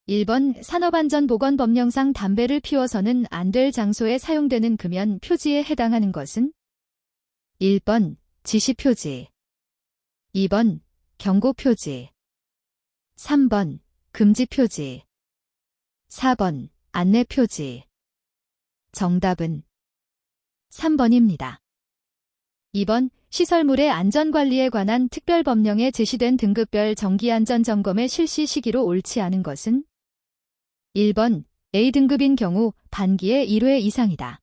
1번 산업안전보건법령상 담배를 피워서는 안 될 장소에 사용되는 금연 표지에 해당하는 것은? 1번 지시표지, 2번 경고표지, 3번 금지표지, 4번 안내표지. 정답은 3번입니다. 2번 시설물의 안전관리에 관한 특별법령에 제시된 등급별 정기안전점검의 실시 시기로 옳지 않은 것은? 1번 A등급인 경우 반기에 1회 이상이다.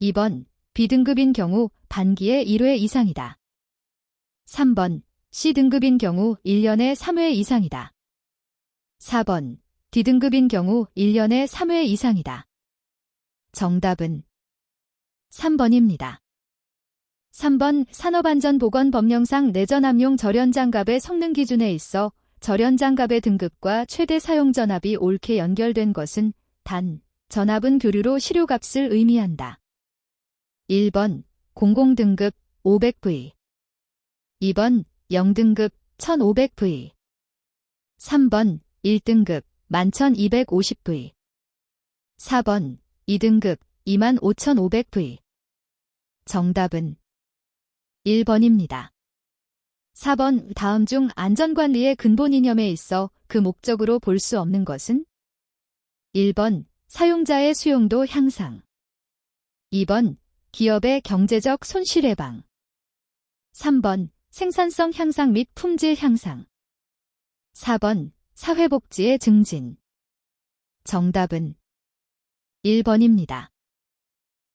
2번 B등급인 경우 반기에 1회 이상이다. 3번 C등급인 경우 1년에 3회 이상이다. 4번 D등급인 경우 1년에 3회 이상이다. 정답은 3번입니다. 3번 산업안전보건법령상 내전압용 절연장갑의 성능 기준에 있어 절연장갑의 등급과 최대 사용전압이 옳게 연결된 것은 단, 전압은 교류로 시료값을 의미한다. 1번 00등급 500V, 2번 0등급 1500V, 3번 1등급 11250V, 4번 2등급 25500V. 정답은 1번입니다. 4번 다음 중 안전관리의 근본 이념에 있어 그 목적으로 볼 수 없는 것은? 1번 사용자의 수용도 향상, 2번 기업의 경제적 손실 예방, 3번 생산성 향상 및 품질 향상, 4번 사회복지의 증진. 정답은 1번입니다.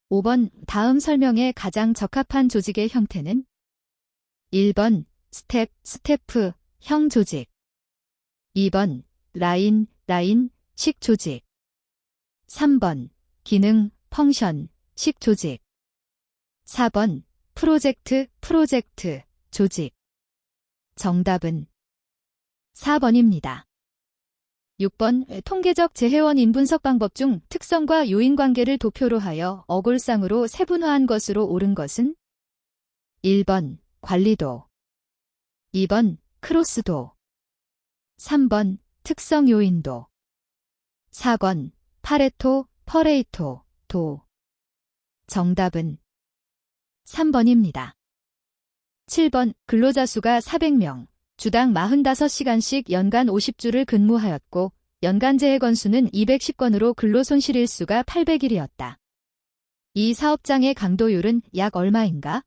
5번 다음 설명에 가장 적합한 조직의 형태는? 1번 스태프, 형 조직, 2번 라인, 식 조직, 3번 기능, 펑션, 식 조직, 4번 프로젝트, 조직. 정답은 4번입니다. 6번 통계적 재해원 인분석 방법 중 특성과 요인관계를 도표로 하여 어골상으로 세분화한 것으로 옳은 것은? 1번 관리도, 2번 크로스도, 3번 특성 요인도, 4번 파레토, 퍼레이토, 도. 정답은 3번입니다. 7번 근로자 수가 400명, 주당 45시간씩 연간 50주를 근무하였고 연간 재해 건수는 210건으로 근로손실일수가 800일이었다. 이 사업장의 강도율은 약 얼마인가?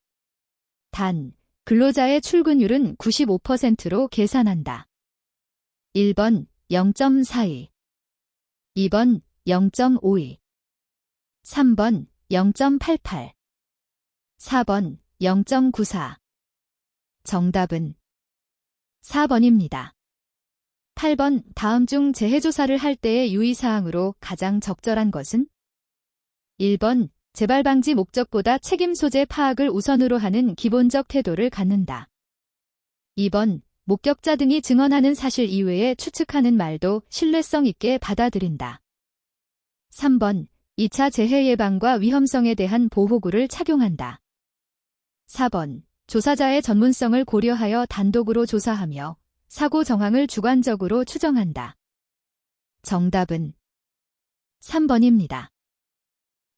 단, 근로자의 출근율은 95%로 계산한다. 1번 0.42, 2번 0.52, 3번 0.88, 4번 0.94. 정답은 4번입니다. 8번 다음 중 재해조사를 할 때의 유의사항으로 가장 적절한 것은? 1번 재발 방지 목적보다 책임 소재 파악을 우선으로 하는 기본적 태도를 갖는다. 2번 목격자 등이 증언하는 사실 이외에 추측하는 말도 신뢰성 있게 받아들인다. 3번 2차 재해 예방과 위험성에 대한 보호구를 착용한다. 4번 조사자의 전문성을 고려하여 단독으로 조사하며 사고 정황을 주관적으로 추정한다. 정답은 3번입니다.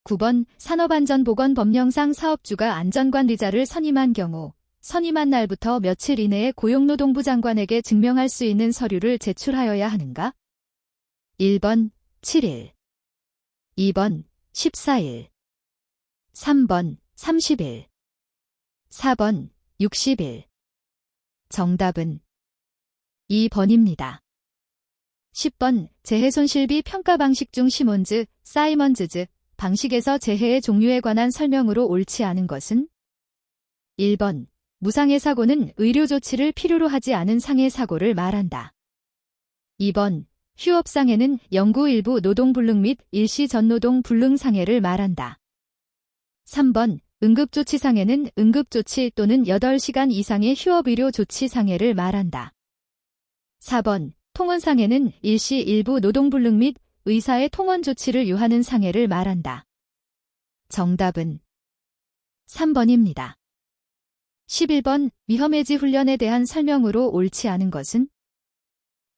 9번 산업안전보건법령상 사업주가 안전관리자를 선임한 경우 선임한 날부터 며칠 이내에 고용노동부 장관에게 증명할 수 있는 서류를 제출하여야 하는가? 1번 7일, 2번 14일, 3번 30일, 4번 60일. 정답은 2번입니다. 10번 재해손실비 평가 방식 중 시몬즈, 사이먼즈즈 방식에서 재해의 종류에 관한 설명으로 옳지 않은 것은? 1번 무상해 사고는 의료 조치를 필요로 하지 않은 상해 사고를 말한다. 2번 휴업상해는 영구 일부 노동불능 및 일시 전노동 불능 상해를 말한다. 3번 응급조치상해는 응급조치 또는 8시간 이상의 휴업의료 조치 상해를 말한다. 4번 통원상해는 일시 일부 노동불능 및 의사의 통원 조치를 요하는 상해를 말한다. 정답은 3번입니다. 11번 위험해지 훈련에 대한 설명으로 옳지 않은 것은?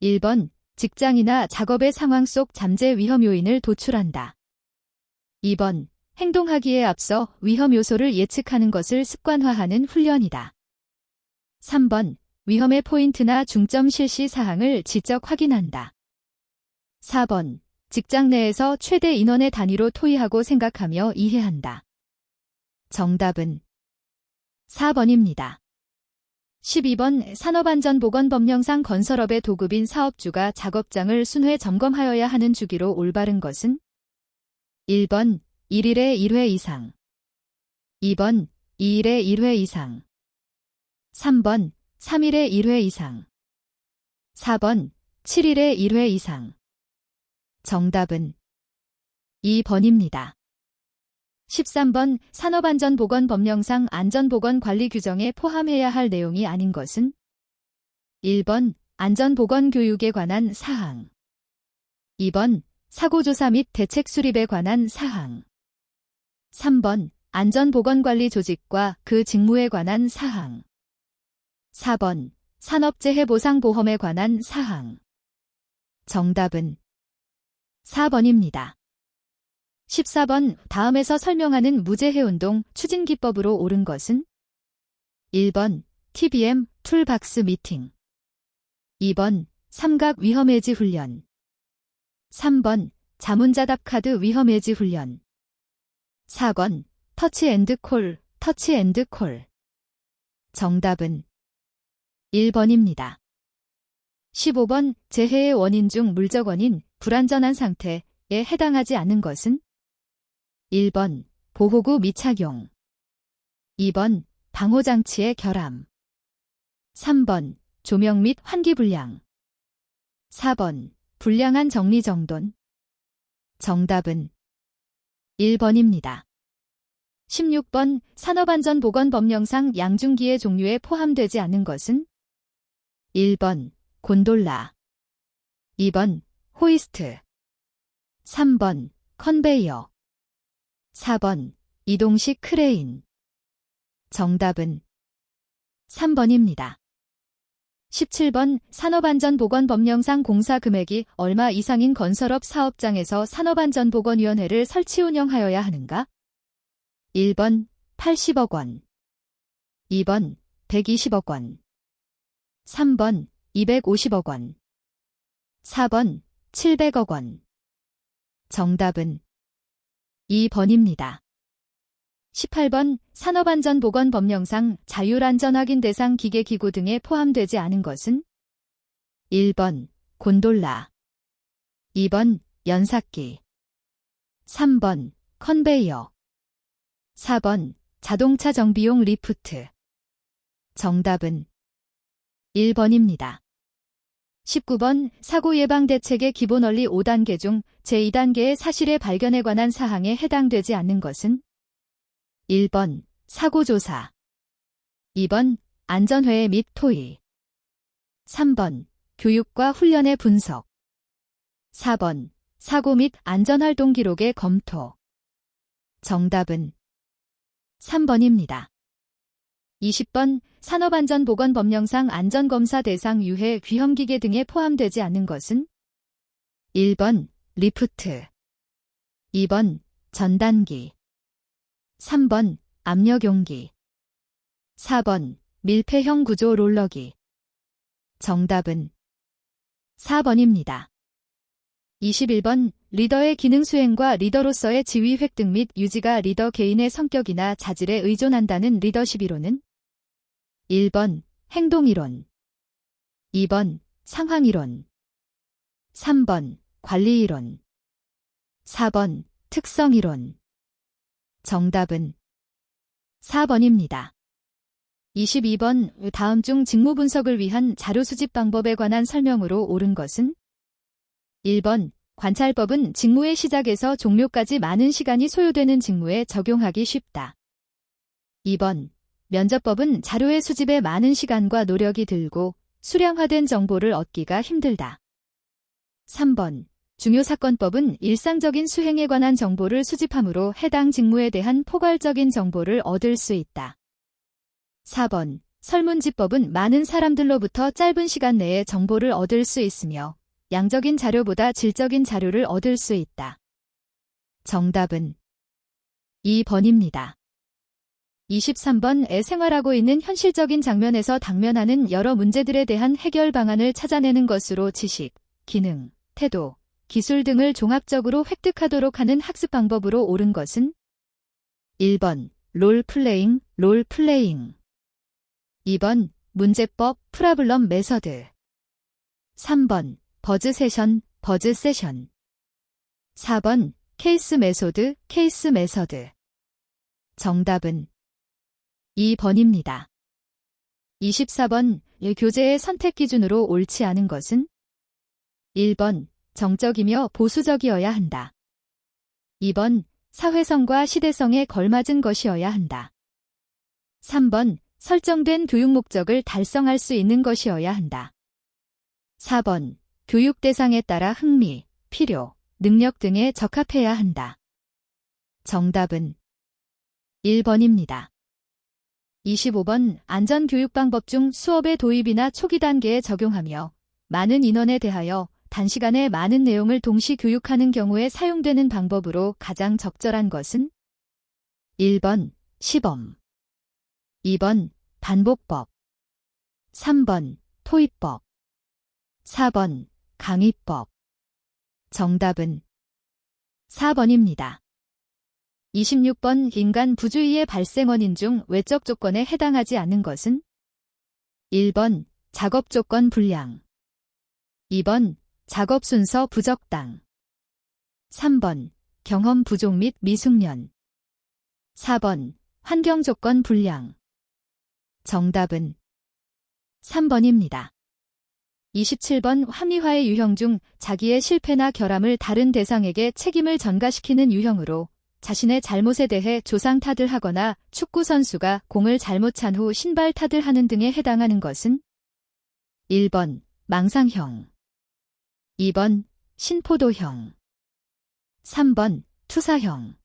1번 직장이나 작업의 상황 속 잠재 위험 요인을 도출한다. 2번, 행동하기에 앞서 위험 요소를 예측하는 것을 습관화하는 훈련이다. 3번, 위험의 포인트나 중점 실시 사항을 지적 확인한다. 4번, 직장 내에서 최대 인원의 단위로 토의하고 생각하며 이해한다. 정답은 4번입니다. 12번, 산업안전보건법령상 건설업의 도급인 사업주가 작업장을 순회 점검하여야 하는 주기로 올바른 것은? 1번, 1일에 1회 이상. 2번, 2일에 1회 이상. 3번, 3일에 1회 이상. 4번, 7일에 1회 이상. 정답은 2번입니다. 13번, 산업안전보건법령상 안전보건관리 규정에 포함해야 할 내용이 아닌 것은? 1번, 안전보건교육에 관한 사항. 2번, 사고조사 및 대책 수립에 관한 사항. 3번, 안전보건관리 조직과 그 직무에 관한 사항. 4번, 산업재해보상보험에 관한 사항. 정답은 4번입니다. 14번, 다음에서 설명하는 무제해운동 추진기법으로 옳은 것은? 1번, TBM 툴박스 미팅. 2번, 삼각 위험해지 훈련. 3번, 자문자답 카드 위험해지 훈련. 4번, 터치앤드콜, 터치앤드콜. 정답은 1번입니다. 15번, 재해의 원인 중 물적 원인, 불안전한 상태에 해당하지 않는 것은? 1번, 보호구 미착용. 2번, 방호장치의 결함. 3번, 조명 및 환기 불량. 4번, 불량한 정리정돈. 정답은 1번입니다. 16번, 산업안전보건법령상 양중기의 종류에 포함되지 않은 것은? 1번, 곤돌라. 2번, 호이스트. 3번, 컨베이어. 4번, 이동식 크레인. 정답은 3번입니다. 17번, 산업안전보건법령상 공사 금액이 얼마 이상인 건설업 사업장에서 산업안전보건위원회를 설치 운영하여야 하는가? 1번, 80억 원. 2번, 120억 원. 3번, 250억 원. 4번, 700억 원. 정답은 2번입니다. 18번, 산업안전보건법령상 자율안전확인 대상 기계기구 등에 포함되지 않은 것은? 1번, 곤돌라. 2번, 연삭기. 3번, 컨베이어. 4번, 자동차 정비용 리프트. 정답은 1번입니다. 19번, 사고예방대책의 기본원리 5단계 중 제2단계의 사실의 발견에 관한 사항에 해당되지 않는 것은? 1번, 사고조사. 2번, 안전회의 및 토의. 3번, 교육과 훈련의 분석. 4번, 사고 및 안전활동 기록의 검토. 정답은 3번입니다. 20번, 산업안전보건법령상 안전검사 대상 유해 귀험기계 등에 포함되지 않는 것은? 1번, 리프트. 2번, 전단기. 3번, 압력용기. 4번, 밀폐형 구조 롤러기. 정답은 4번입니다. 21번, 리더의 기능 수행과 리더로서의 지위 획득 및 유지가 리더 개인의 성격이나 자질에 의존한다는 리더십 이론은? 1번, 행동이론. 2번, 상황이론. 3번, 관리이론. 4번, 특성이론. 정답은 4번입니다. 22번, 다음 중 직무 분석을 위한 자료 수집 방법에 관한 설명으로 옳은 것은? 1번, 관찰법은 직무의 시작에서 종료까지 많은 시간이 소요되는 직무에 적용하기 쉽다. 2번, 면접법은 자료의 수집에 많은 시간과 노력이 들고 수량화된 정보를 얻기가 힘들다. 3번, 중요사건법은 일상적인 수행에 관한 정보를 수집함으로 해당 직무에 대한 포괄적인 정보를 얻을 수 있다. 4번, 설문지법은 많은 사람들로부터 짧은 시간 내에 정보를 얻을 수 있으며 양적인 자료보다 질적인 자료를 얻을 수 있다. 정답은 2번입니다. 23번에 생활하고 있는 현실적인 장면에서 당면하는 여러 문제들에 대한 해결 방안을 찾아내는 것으로 지식, 기능, 태도, 기술 등을 종합적으로 획득하도록 하는 학습 방법으로 옳은 것은 1번 롤플레잉, 2번 문제법, 프라블럼 메서드 3번 버즈 세션, 4번 케이스 메소드, 정답은 2번입니다. 24번 교재의 선택 기준으로 옳지 않은 것은 1번 정적이며 보수적이어야 한다. 2번 사회성과 시대성에 걸맞은 것이어야 한다. 3번 설정된 교육 목적을 달성할 수 있는 것이어야 한다. 4번 교육 대상에 따라 흥미, 필요, 능력 등에 적합해야 한다. 정답은 1번입니다. 25번 안전교육방법 중 수업의 도입이나 초기 단계에 적용하며 많은 인원에 대하여 단시간에 많은 내용을 동시 교육하는 경우에 사용되는 방법으로 가장 적절한 것은 1번 시범, 2번 반복법, 3번 토익법, 4번 강의법. 정답은 4번입니다. 26번 인간 부주의의 발생 원인 중 외적 조건에 해당하지 않는 것은 1번 작업 조건 불량, 2번 작업 순서 부적당, 3번 경험 부족 및 미숙련, 4번 환경 조건 불량. 정답은 3번입니다. 27번 합리화의 유형 중 자기의 실패나 결함을 다른 대상에게 책임을 전가시키는 유형으로 자신의 잘못에 대해 조상 탓을 하거나 축구 선수가 공을 잘못 찬 후 신발 탓을 하는 등에 해당하는 것은 1번 망상형, 2번 신포도형, 3번 투사형,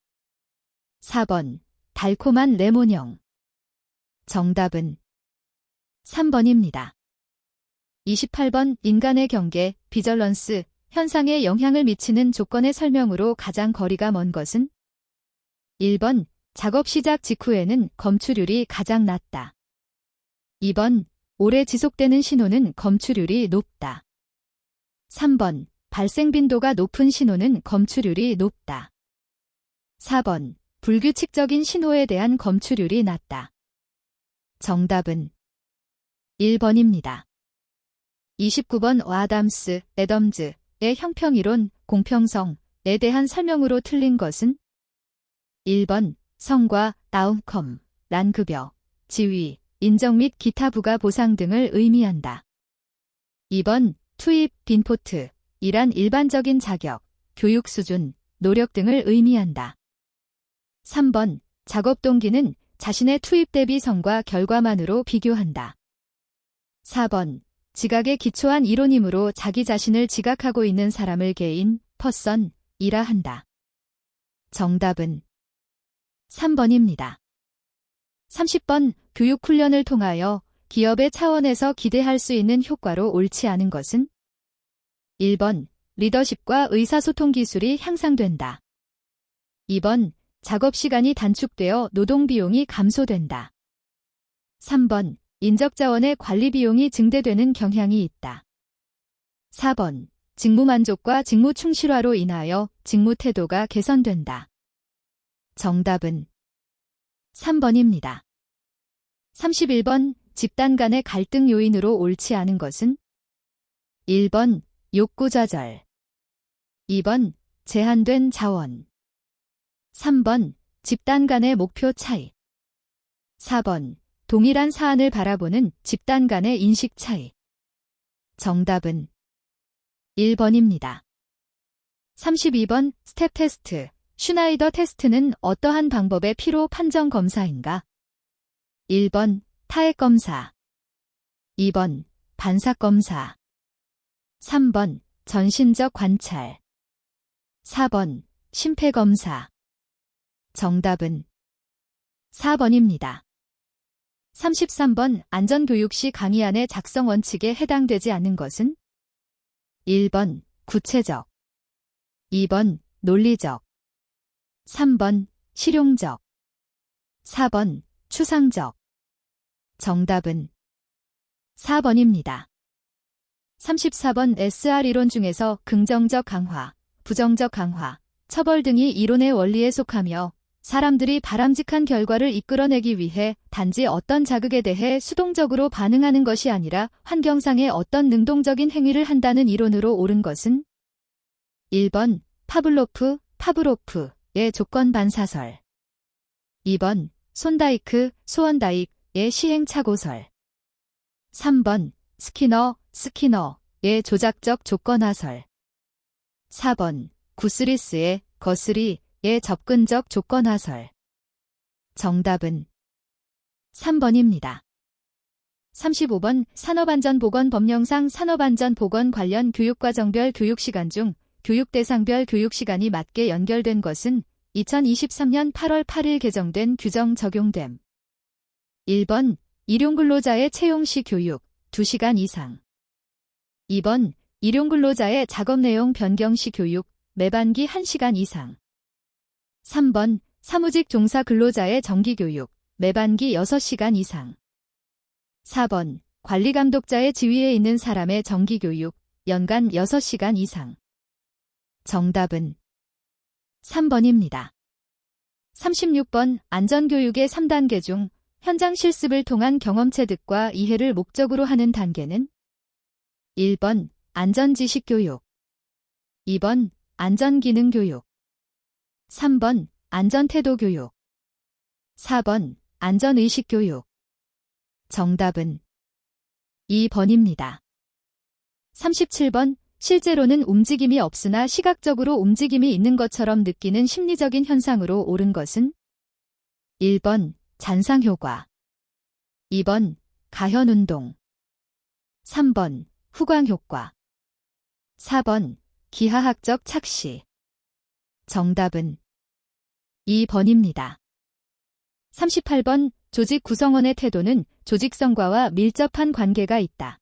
4번 달콤한 레몬형. 정답은 3번입니다. 28번 인간의 경계, 비절런스, 현상에 영향을 미치는 조건의 설명으로 가장 거리가 먼 것은 1번 작업 시작 직후에는 검출률이 가장 낮다. 2번 오래 지속되는 신호는 검출률이 높다. 3번 발생 빈도가 높은 신호는 검출률이 높다. 4번 불규칙적인 신호에 대한 검출률이 낮다. 정답은 1번입니다. 29번 아담스, 애덤즈의 형평이론, 공평성에 대한 설명으로 틀린 것은 1번 성과, 아웃컴, 란급여, 지위, 인정 및 기타 부가 보상 등을 의미한다. 2번 투입, 빈포트, 이란 일반적인 자격, 교육 수준, 노력 등을 의미한다. 3번 작업 동기는 자신의 투입 대비 성과 결과만으로 비교한다. 4번 지각에 기초한 이론이므로 자기 자신을 지각하고 있는 사람을 개인, 퍼선이라 한다. 정답은 3번입니다. 30번 교육훈련을 통하여 기업의 차원에서 기대할 수 있는 효과로 옳지 않은 것은 1번 리더십과 의사소통 기술이 향상된다. 2번 작업시간이 단축되어 노동비용이 감소된다. 3번 인적자원의 관리비용이 증대되는 경향이 있다. 4번 직무만족과 직무충실화로 인하여 직무태도가 개선된다. 정답은 3번입니다. 31번 집단 간의 갈등 요인으로 옳지 않은 것은 1번 욕구좌절, 2번 제한된 자원, 3번 집단 간의 목표 차이, 4번 동일한 사안을 바라보는 집단 간의 인식 차이. 정답은 1번입니다. 32번 스텝 테스트, 슈나이더 테스트는 어떠한 방법의 피로 판정 검사인가? 1번 타액 검사, 2번 반삭 검사, 3번 전신적 관찰, 4번 심폐 검사. 정답은 4번입니다. 33번 안전교육 시 강의안의 작성 원칙에 해당되지 않는 것은 1번 구체적, 2번 논리적, 3번 실용적, 4번 추상적. 정답은 4번입니다. 34번 SR 이론 중에서 긍정적 강화, 부정적 강화, 처벌 등이 이론의 원리에 속하며 사람들이 바람직한 결과를 이끌어내기 위해 단지 어떤 자극에 대해 수동적으로 반응하는 것이 아니라 환경상의 어떤 능동적인 행위를 한다는 이론으로 옳은 것은 1번 파브로프의 조건 반사설, 2번 소언다이크의 시행착오설, 3번 스키너의 조작적 조건화설, 4번 구스리스의 거스리의 접근적 조건화설. 정답은 3번입니다. 35번 산업안전보건법령상 산업안전보건 관련 교육과정별 교육시간 중 교육대상별 교육시간이 맞게 연결된 것은 2023년 8월 8일 개정된 규정 적용됨. 1번 일용근로자의 채용시 교육 2시간 이상, 2번 일용근로자의 작업내용 변경시 교육 매반기 1시간 이상, 3번 사무직 종사 근로자의 정기교육 매반기 6시간 이상, 4번 관리감독자의 지위에 있는 사람의 정기교육 연간 6시간 이상. 정답은 3번입니다. 36번 안전교육의 3단계 중 현장 실습을 통한 경험 체득과 이해를 목적으로 하는 단계는 1번 안전지식교육, 2번 안전기능교육, 3번 안전태도교육, 4번 안전의식교육. 정답은 2번입니다. 37번 실제로는 움직임이 없으나 시각적으로 움직임이 있는 것처럼 느끼는 심리적인 현상으로 옳은 것은 1번 잔상효과, 2번 가현운동, 3번 후광효과, 4번 기하학적 착시. 정답은 2번입니다. 38번 조직 구성원의 태도는 조직성과와 밀접한 관계가 있다.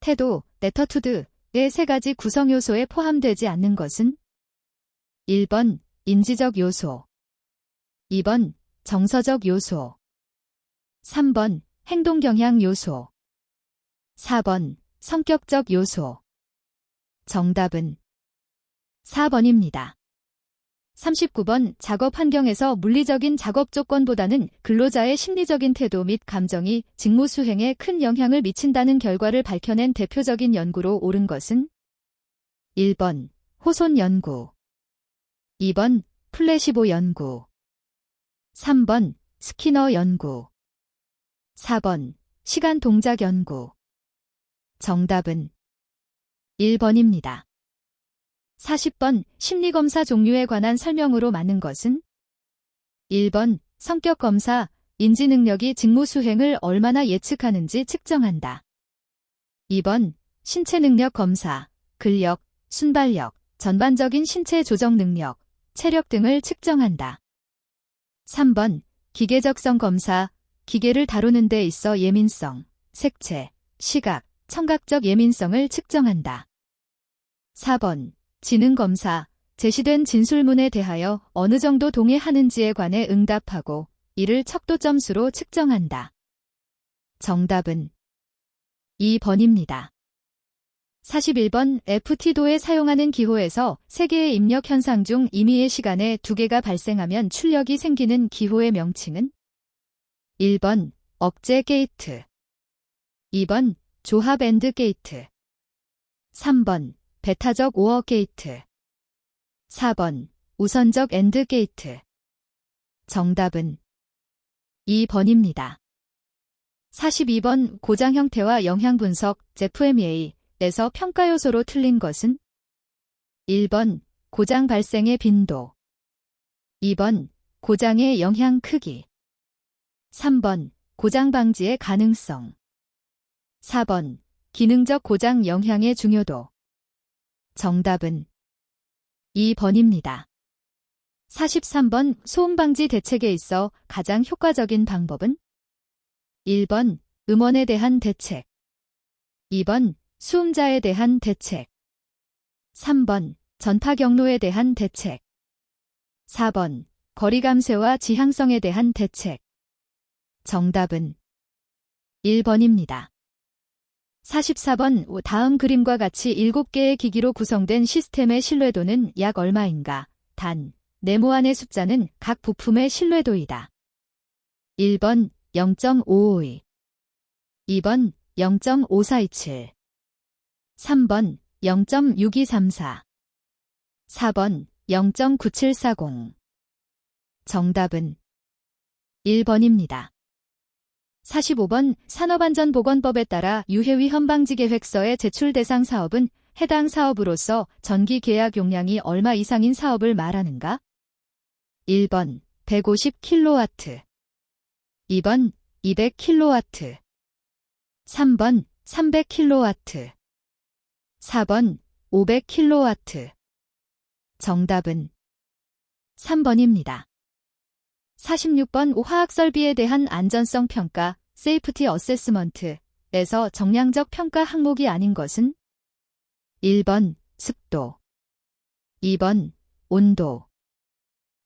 태도, 애터투드의 3가지 구성 요소에 포함되지 않는 것은 1번 인지적 요소, 2번 정서적 요소, 3번 행동경향 요소, 4번 성격적 요소. 정답은 4번입니다. 39번 작업 환경에서 물리적인 작업 조건보다는 근로자의 심리적인 태도 및 감정이 직무 수행에 큰 영향을 미친다는 결과를 밝혀낸 대표적인 연구로 옳은 것은 1번 호손 연구, 2번 플래시보 연구, 3번 스키너 연구, 4번 시간 동작 연구. 정답은 1번입니다. 40번 심리검사 종류에 관한 설명으로 맞는 것은 1번 성격검사, 인지능력이 직무 수행을 얼마나 예측하는지 측정한다. 2번 신체능력 검사, 근력, 순발력, 전반적인 신체 조정 능력, 체력 등을 측정한다. 3번 기계적성 검사, 기계를 다루는 데 있어 예민성, 색채, 시각, 청각적 예민성을 측정한다. 4번 지능검사, 제시된 진술문에 대하여 어느 정도 동의하는지에 관해 응답하고 이를 척도 점수로 측정한다. 정답은 2번입니다. 41번 FT도에 사용하는 기호에서 3개의 입력 현상 중 임의의 시간에 2개가 발생하면 출력이 생기는 기호의 명칭은 1번 억제 게이트, 2번 조합 앤드 게이트, 3번 배타적 오어 게이트, 4번 우선적 앤드 게이트. 정답은 2번입니다. 42번 고장 형태와 영향 분석 FMEA에서 평가 요소로 틀린 것은 1번 고장 발생의 빈도, 2번 고장의 영향 크기, 3번 고장 방지의 가능성, 4번 기능적 고장 영향의 중요도. 정답은 2번입니다. 43번 소음 방지 대책에 있어 가장 효과적인 방법은 1번 음원에 대한 대책, 2번 수음자에 대한 대책, 3번 전파 경로에 대한 대책. 4번 거리 감쇄와 지향성에 대한 대책. 정답은 1번입니다. 44번 다음 그림과 같이 7개의 기기로 구성된 시스템의 신뢰도는 약 얼마인가? 단, 네모안의 숫자는 각 부품의 신뢰도이다. 1번 0.552, 2번 0.5427, 3번 0.6234, 4번 0.9740. 정답은 1번입니다. 45번 산업안전보건법에 따라 유해위험 방지 계획서의 제출 대상 사업은 해당 사업으로서 전기 계약 용량이 얼마 이상인 사업을 말하는가? 1번 150kW, 2번 200kW, 3번 300kW, 4번 500kW. 정답은 3번입니다. 46번 화학설비에 대한 안전성 평가, 세이프티 어세스먼트에서 정량적 평가 항목이 아닌 것은? 1번 습도, 2번 온도,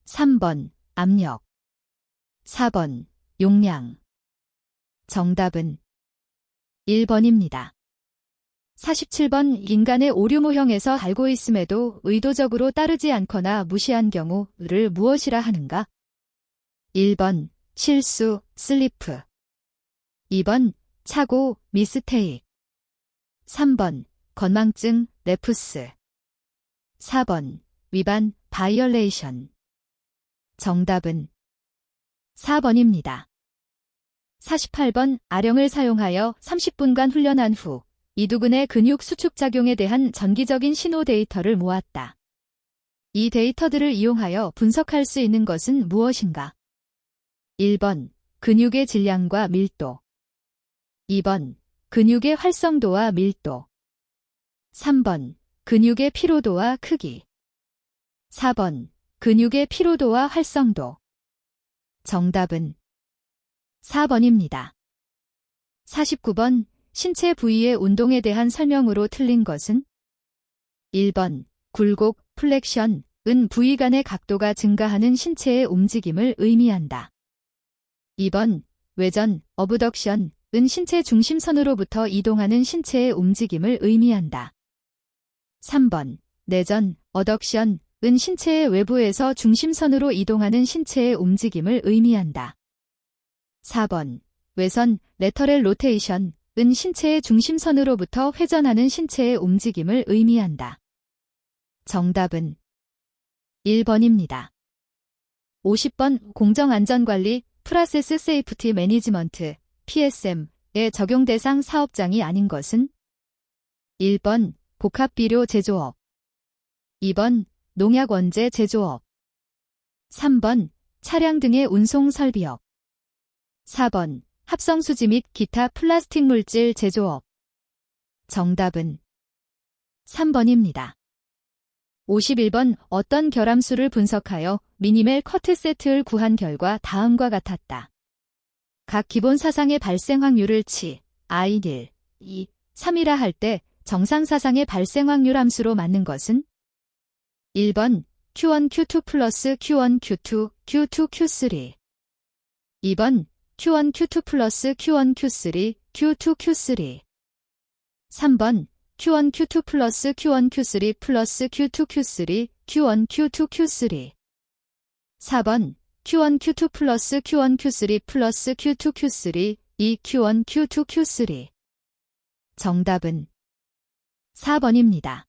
3번 압력, 4번 용량. 정답은 1번입니다. 47번 인간의 오류 모형에서 알고 있음에도 의도적으로 따르지 않거나 무시한 경우를 무엇이라 하는가? 1번 실수, 슬리프, 2번 착오, 미스테이크, 3번 건망증, 레프스, 4번 위반, 바이올레이션. 정답은 4번입니다. 48번 아령을 사용하여 30분간 훈련한 후 이두근의 근육 수축 작용에 대한 전기적인 신호 데이터를 모았다. 이 데이터들을 이용하여 분석할 수 있는 것은 무엇인가? 1번 근육의 질량과 밀도, 2번 근육의 활성도와 밀도, 3번 근육의 피로도와 크기, 4번 근육의 피로도와 활성도. 정답은 4번입니다. 49번 신체 부위의 운동에 대한 설명으로 틀린 것은? 1번 굴곡, 플렉션, 은 부위 간의 각도가 증가하는 신체의 움직임을 의미한다. 2번 외전, 어브덕션, 은 신체 중심선으로부터 이동하는 신체의 움직임을 의미한다. 3번 내전, 어덕션, 은 신체의 외부에서 중심선으로 이동하는 신체의 움직임을 의미한다. 4번 외선, 레터럴 로테이션, 은 신체의 중심선으로부터 회전하는 신체의 움직임을 의미한다. 정답은 1번입니다. 50번 공정안전관리, 프로세스 세이프티 매니지먼트, PSM의 적용 대상 사업장이 아닌 것은? 1번 복합비료 제조업, 2번 농약 원재 제조업, 3번 차량 등의 운송 설비업, 4번 합성수지 및 기타 플라스틱 물질 제조업. 정답은 3번입니다. 51번 어떤 결함수를 분석하여 미니멜 커트 세트를 구한 결과 다음과 같았다. 각 기본 사상의 발생 확률을 I, 1, 2, 3이라 할 때 정상 사상의 발생 확률 함수로 맞는 것은? 1번 Q1, Q2 플러스 Q1, Q2, Q2, Q3, 2번 Q1, Q2 플러스 Q1, Q3, Q2, Q3, 3번 Q1, Q2 플러스 Q1, Q3 플러스 Q2, Q3, Q1, Q2, Q3, 4번 Q1, Q2 플러스 Q1, Q3 플러스 Q2, Q3, 2 Q1, Q2, Q3. 정답은 4번입니다.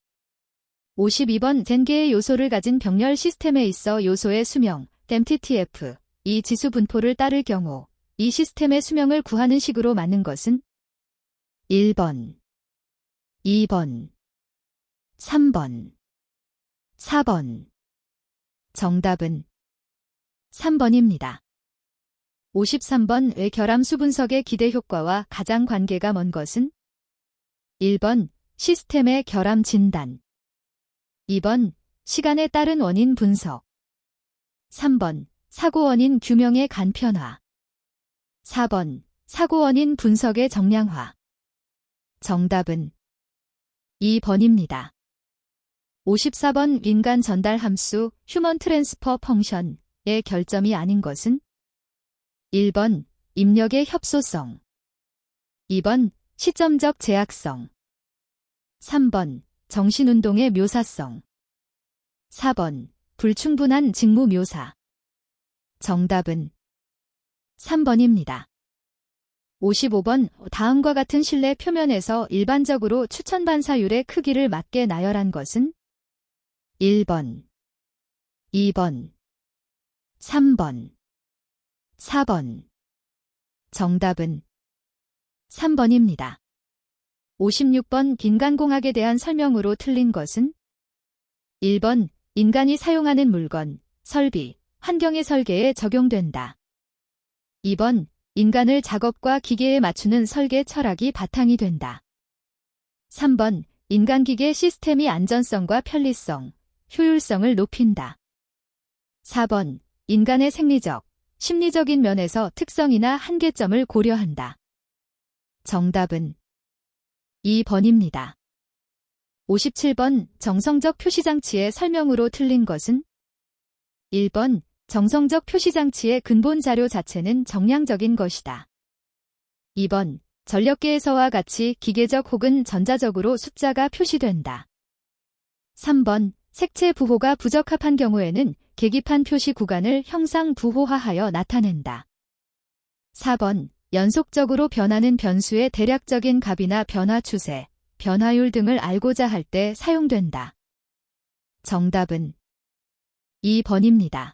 52번 젠개의 요소를 가진 병렬 시스템에 있어 요소의 수명, MTTF, 이 지수 분포를 따를 경우 이 시스템의 수명을 구하는 식으로 맞는 것은? 1번, 2번, 3번, 4번. 정답은 3번입니다. 53번 외결함수 분석의 기대 효과와 가장 관계가 먼 것은? 1번 시스템의 결함 진단, 2번 시간에 따른 원인 분석, 3번 사고 원인 규명의 간편화, 4번 사고 원인 분석의 정량화. 정답은 2번입니다. 54번 인간 전달 함수 휴먼 트랜스퍼 펑션의 결점이 아닌 것은 1번 입력의 협소성 2번 시점적 제약성 3번 정신운동의 묘사성 4번 불충분한 직무 묘사 정답은 3번입니다. 55번 다음과 같은 실내 표면에서 일반적으로 추천 반사율의 크기를 맞게 나열한 것은 1번, 2번, 3번, 4번. 정답은 3번입니다. 56번 인간공학에 대한 설명으로 틀린 것은 1번 인간이 사용하는 물건, 설비, 환경의 설계에 적용된다. 2번 인간을 작업과 기계에 맞추는 설계 철학이 바탕이 된다. 3번 인간기계 시스템이 안전성과 편리성, 효율성을 높인다. 4번 인간의 생리적, 심리적인 면에서 특성이나 한계점을 고려한다. 정답은 2번입니다. 57번 정성적 표시장치의 설명으로 틀린 것은 1번 정성적 표시장치의 근본 자료 자체는 정량적인 것이다. 2번 전력계에서와 같이 기계적 혹은 전자적으로 숫자가 표시된다. 3번 색채 부호가 부적합한 경우에는 계기판 표시 구간을 형상 부호화하여 나타낸다. 4번 연속적으로 변하는 변수의 대략적인 값이나 변화 추세, 변화율 등을 알고자 할 때 사용된다. 정답은 2번입니다.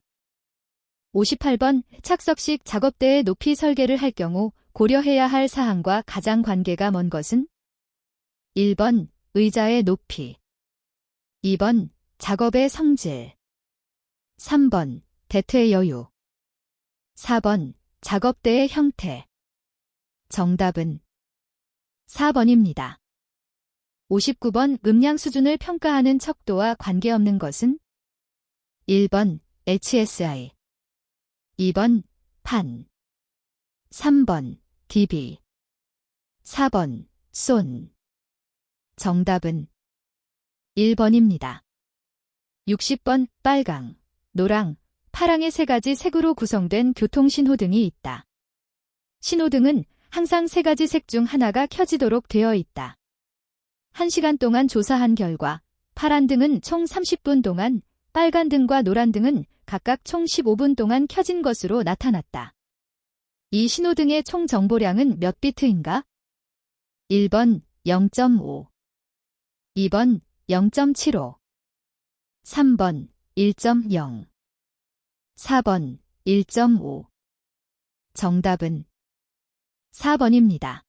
58번 착석식 작업대의 높이 설계를 할 경우 고려해야 할 사항과 가장 관계가 먼 것은 1번 의자의 높이 2번 작업의 성질 3번 대퇴 여유 4번 작업대의 형태 정답은 4번입니다. 59번 음량 수준을 평가하는 척도와 관계없는 것은 1번 HSI 2번 판 3번 dB 4번 손 정답은 1번입니다. 60번 빨강, 노랑, 파랑의 세 가지 색으로 구성된 교통신호등이 있다. 신호등은 항상 세 가지 색 중 하나가 켜지도록 되어 있다. 1시간 동안 조사한 결과 파란 등은 총 30분 동안, 빨간 등과 노란 등은 각각 총 15분 동안 켜진 것으로 나타났다. 이 신호등의 총 정보량은 몇 비트인가? 1번 0.5 2번 0.75 3번 1.0 4번 1.5 정답은 4번입니다.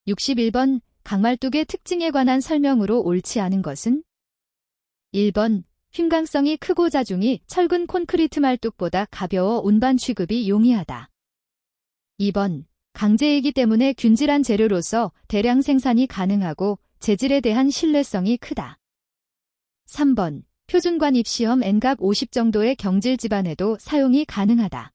61번 강말뚝의 특징에 관한 설명으로 옳지 않은 것은 1번 흉강성이 크고 자중이 철근 콘크리트 말뚝보다 가벼워 운반 취급이 용이하다. 2번 강제이기 때문에 균질한 재료로서 대량 생산이 가능하고 재질에 대한 신뢰성이 크다. 3번 표준관 입시험 N갑 50 정도의 경질 집안에도 사용이 가능하다.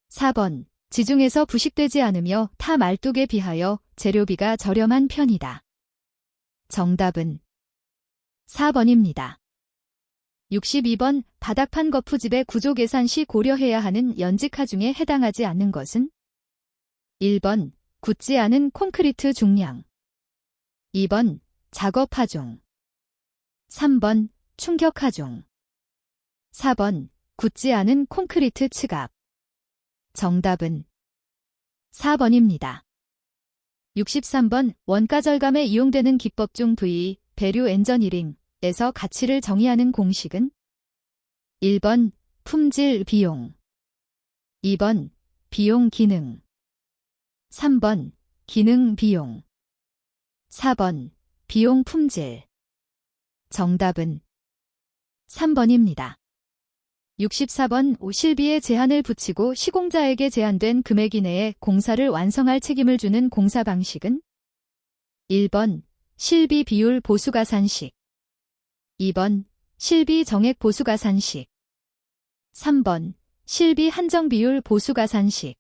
4번 지중에서 부식되지 않으며 타 말뚝에 비하여 재료비가 저렴한 편이다. 정답은 4번입니다. 62번 바닥판 거푸집의 구조 계산 시 고려해야 하는 연직하 중에 해당하지 않는 것은 1번 굳지 않은 콘크리트 중량 2번 작업 하중 3번 충격 하중 4번 굳지 않은 콘크리트 츠갑 정답은 4번입니다. 63번 원가 절감에 이용되는 기법 중 V, 배류 엔저니링에서 가치를 정의하는 공식은 1번 품질 비용 2번 비용 기능 3번 기능 비용 4번 비용 품질 정답은 3번입니다. 64번 실비에 제한을 붙이고 시공자에게 제한된 금액 이내에 공사를 완성할 책임을 주는 공사 방식은 1번 실비 비율 보수가산식 2번 실비 정액 보수가산식 3번 실비 한정 비율 보수가산식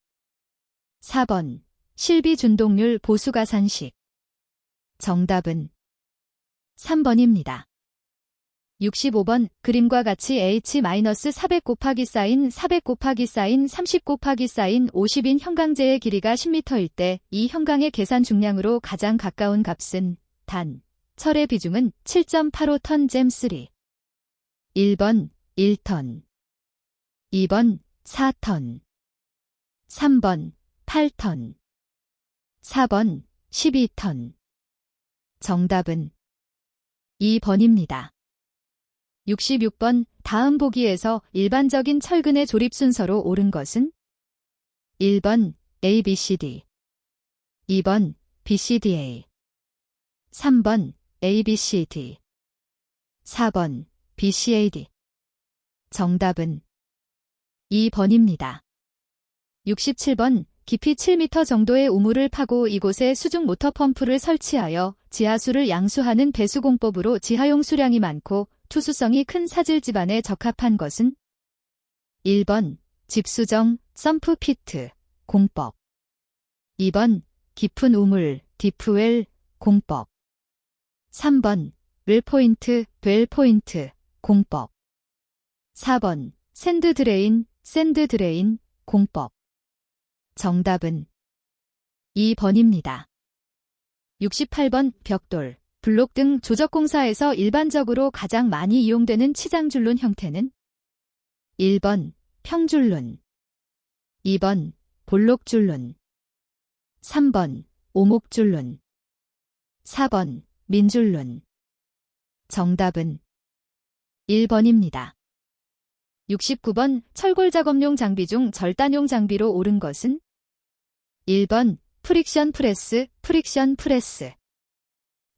4번 실비 준동률 보수가산식 정답은 3번입니다. 65번 그림과 같이 H-400 곱하기 사인 400 곱하기 사인 30 곱하기 사인 50인 형광제의 길이가 10m일 때 이 형광의 계산 중량으로 가장 가까운 값은 단, 철의 비중은 7.85턴 잼 3. 1번 1턴 2번 4턴 3번 8턴 4번 12턴 정답은 2번입니다. 66번 다음 보기에서 일반적인 철근의 조립 순서로 옳은 것은 1번 ABCD 2번 BCDA 3번 ABCD 4번 BCAD 정답은 2번입니다. 67번 깊이 7m 정도의 우물을 파고 이곳에 수중 모터 펌프를 설치하여 지하수를 양수하는 배수공법으로 지하용 수량이 많고 투수성이 큰 사질 집안에 적합한 것은 1번 집수정 썸프 피트 공법 2번 깊은 우물 디프웰 공법 3번 웰포인트 웰포인트 공법 4번 샌드 드레인 공법 정답은 2번입니다. 68번 벽돌, 블록 등 조적공사에서 일반적으로 가장 많이 이용되는 치장줄눈 형태는 1번 평줄눈 2번 볼록줄눈 3번 오목줄눈 4번 민줄눈 정답은 1번입니다. 69번 철골 작업용 장비 중 절단용 장비로 옳은 것은 1번 프릭션 프레스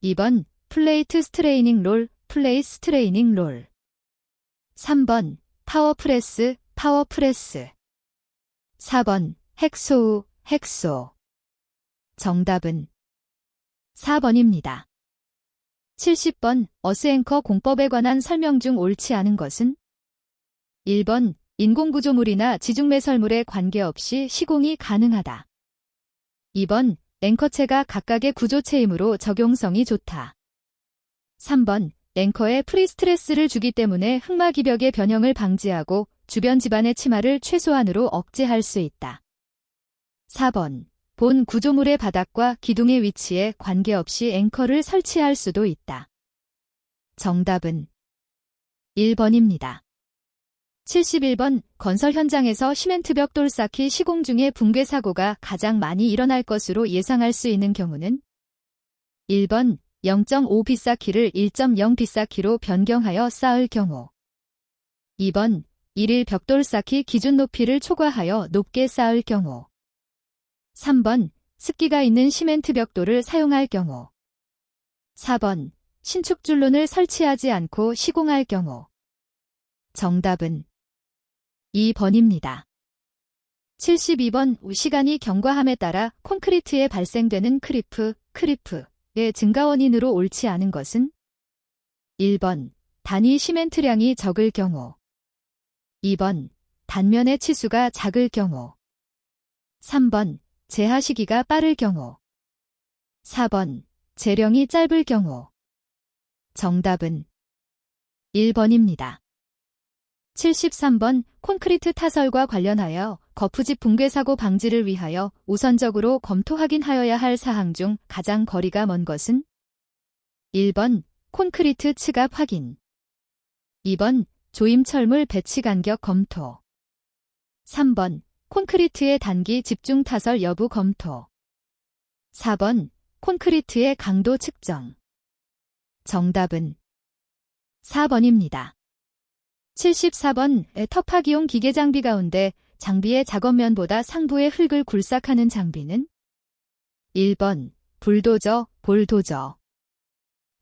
2번 플레이트 스트레이닝 롤 3번 파워 프레스 4번 핵소 정답은 4번입니다. 70번 어스앵커 공법에 관한 설명 중 옳지 않은 것은 1번 인공구조물이나 지중매설물에 관계없이 시공이 가능하다. 2번 앵커체가 각각의 구조체이므로 적용성이 좋다. 3번 앵커에 프리스트레스를 주기 때문에 흑마기벽의 변형을 방지하고 주변 집안의 침하를 최소한으로 억제할 수 있다. 4번 본 구조물의 바닥과 기둥의 위치에 관계없이 앵커를 설치할 수도 있다. 정답은 1번입니다. 71번 건설 현장에서 시멘트 벽돌 쌓기 시공 중에 붕괴 사고가 가장 많이 일어날 것으로 예상할 수 있는 경우는 1번 0.5 빗쌓기를 1.0 빗쌓기로 변경하여 쌓을 경우 2번 1일 벽돌 쌓기 기준 높이를 초과하여 높게 쌓을 경우 3번 습기가 있는 시멘트 벽돌을 사용할 경우 4번 신축줄눈을 설치하지 않고 시공할 경우 정답은 2번입니다. 72번 시간이 경과함에 따라 콘크리트에 발생되는 크리프의 증가 원인으로 옳지 않은 것은 1번 단위 시멘트량이 적을 경우 2번 단면의 치수가 작을 경우 3번 재하 시기가 빠를 경우 4번 재령이 짧을 경우 정답은 1번입니다. 73번 콘크리트 타설과 관련하여 거푸집 붕괴 사고 방지를 위하여 우선적으로 검토 확인하여야 할 사항 중 가장 거리가 먼 것은 1번 콘크리트 측압 확인 2번 조임 철물 배치 간격 검토 3번 콘크리트의 단기 집중 타설 여부 검토 4번 콘크리트의 강도 측정 정답은 4번입니다. 74번 터파기용 기계 장비 가운데 장비의 작업면보다 상부의 흙을 굴삭하는 장비는 1번 불도저, 볼도저